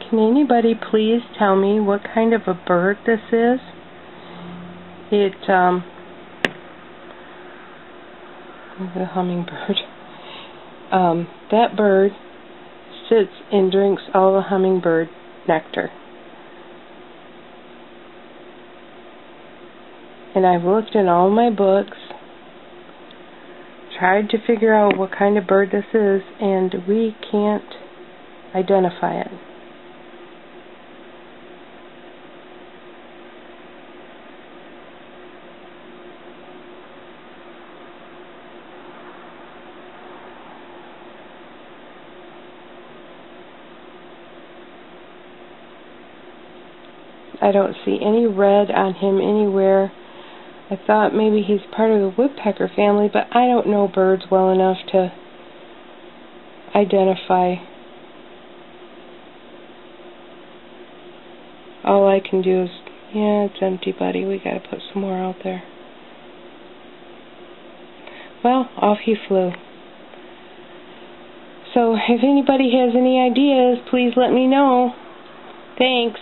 Can anybody please tell me what kind of a bird this is? It's a hummingbird. That bird sits and drinks all the hummingbird nectar. And I've looked in all my books, tried to figure out what kind of bird this is, and we can't identify it. I don't see any red on him anywhere. I thought maybe he's part of the woodpecker family, but I don't know birds well enough to identify. All I can do is, yeah, it's empty, buddy. We gotta put some more out there. Well, off he flew. So if anybody has any ideas, please let me know. Thanks.